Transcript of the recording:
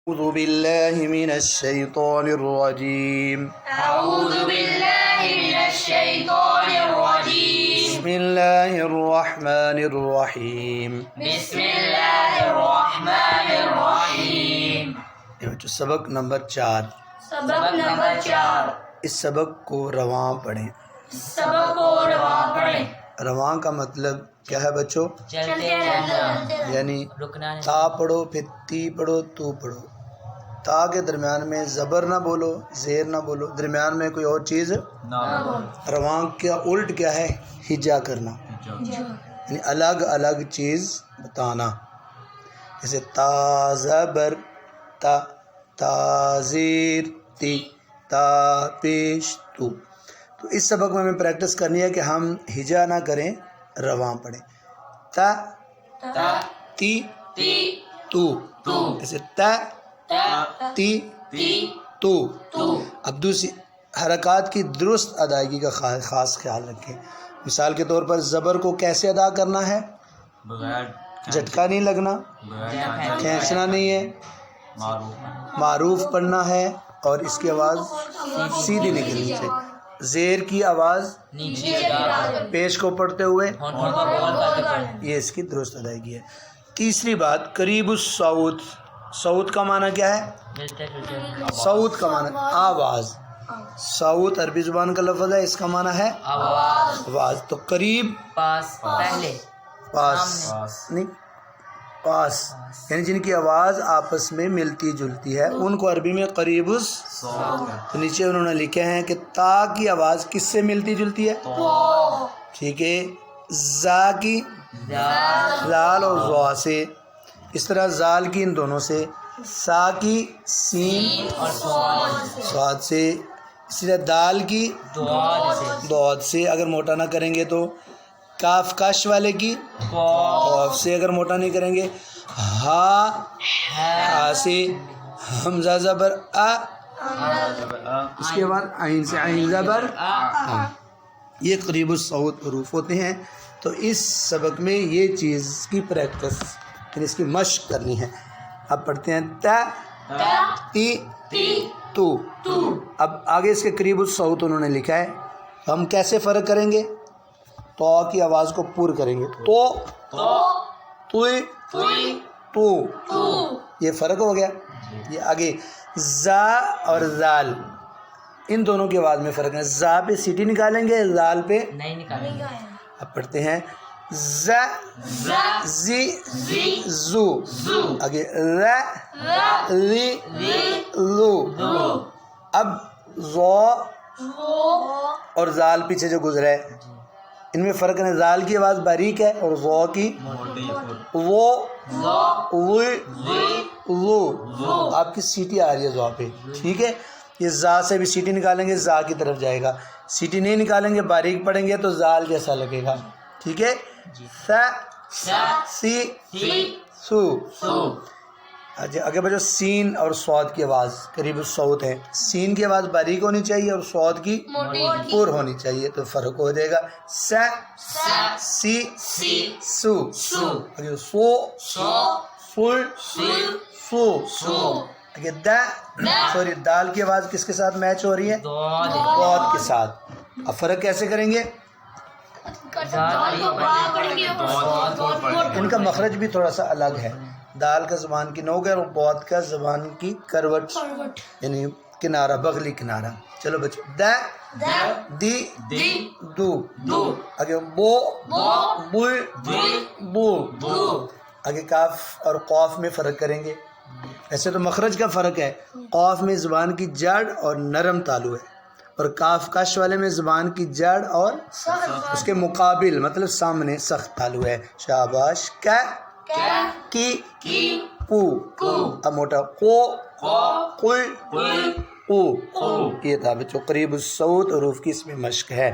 أعوذ بالله من الشيطان الرجيم. أعوذ بالله من الشيطان الرجيم. بسم الله الرحمن الرحيم. بسم الله الرحمن الرحیم. یہ بچوں سبق نمبر 4. سبق نمبر 4. اس سبق کو رواں پڑھیں. سبق کو رواں پڑھیں. رواں کا مطلب کیا ہے بچوں؟ چلتے رہنا. یعنی رکنا نہیں. تا پڑھو پھر تی پڑھو تو پڑھو. تا کے درمیان میں زبر نہ بولو، زیر نہ بولو، درمیان میں کوئی اور چیز. رواں کا الٹ کیا ہے؟ ہجا کرنا، یعنی الگ الگ چیز بتانا. جیسے تا زبر تا، تا زیر تی، تا پیش تو. تو اس سبق میں ہمیں پریکٹس کرنی ہے کہ ہم ہجا نہ کریں، رواں پڑھیں. تا تی تو. جیسے تا تی تو. اب دوسری حرکات کی درست ادائیگی کا خاص خیال رکھیں. مثال کے طور پر زبر کو کیسے ادا کرنا ہے؟ جھٹکا نہیں لگنا، کھینچنا نہیں ہے، معروف پڑھنا ہے اور اس کی آواز سیدھی نکلنی چاہیے. زیر کی آواز پیش کو پڑھتے ہوئے، یہ اس کی درست ادائیگی ہے. تیسری بات قریب الصوت. صوت کا معنی کیا ہے؟ صوت کا معنی آواز. صوت عربی زبان کا لفظ ہے، اس کا معنی ہے آواز. تو قریب پاس، پہلے، پاس نہیں، پاس یعنی جن کی آواز آپس میں ملتی جلتی ہے ان کو عربی میں قریب الصوت. تو نیچے انہوں نے لکھے ہیں کہ تا کی آواز کس سے ملتی جلتی ہے؟ ٹھیک ہے. زا کی زال اور زوا سے، اس طرح زال کی ان دونوں سے، سا کی سین اور صاد سے، اسی طرح دال کی دود سے اگر موٹا نہ کریں گے تو، کاف کش والے کی قاف سے اگر موٹا نہیں کریں گے، ہا سے، حمزہ زبر آ، اس کے بعد عین سے عین زبر آ. یہ قریب الصوت حروف ہوتے ہیں. تو اس سبق میں یہ چیز کی پریکٹس، یعنی اس کی مشق کرنی ہے. اب پڑھتے ہیں تا تی تو. اب آگے اس کے قریب الصوت انہوں نے لکھا ہے. ہم کیسے فرق کریں گے؟ تو کی آواز کو پور کریں گے، تو تو یہ فرق ہو گیا. یہ آگے زا اور زال، ان دونوں کی آواز میں فرق ہے. زا پہ سیٹی نکالیں گے، زال پہ نہیں نکالیں گے. اب پڑھتے ہیں ز زی زو. آگے ر لی لو. اب زو اور زال پیچھے جو گزرا ہے ان میں فرق ہے. زال کی آواز باریک ہے اور زو کی وہ آپ کی سیٹی آ رہی ہے زو پہ. ٹھیک ہے. یہ زا سے بھی سیٹی نکالیں گے، زا کی طرف جائے گا. سیٹی نہیں نکالیں گے، باریک پڑھیں گے تو زال جیسا لگے گا. ٹھیک ہے. سا سی سو. آگے بچو سین اور صاد کی آواز قریب الصوت ہے. سین کی آواز باریک ہونی چاہیے اور صاد کی پور ہونی چاہیے، تو فرق ہو جائے گا. سا سی سو. آگے سو سو. آگے دا سوری دال کی آواز کس کے ساتھ میچ ہو رہی ہے؟ ضاد کے ساتھ. اب فرق کیسے کریں گے؟ ان کا مخرج بھی تھوڑا سا الگ ہے. دال کا زبان کی نوک ہے اور ضاد کا زبان کی کروٹ، یعنی کنارہ، بغلی کنارہ. چلو بچوں، دا دی دو. آگے بو بو. آگے کاف اور قاف میں فرق کریں گے. ایسے تو مخرج کا فرق ہے. قاف میں زبان کی جڑ اور نرم تالو ہے، اور کاف کش والے میں زبان کی جڑ اور اس کے مقابل مطلب سامنے سخت تالو ہے. شاباش. کا کی پو. اب موٹا کو قل. یہ تھا بچوں قریب الصوت حروف کی اس میں مشق ہے.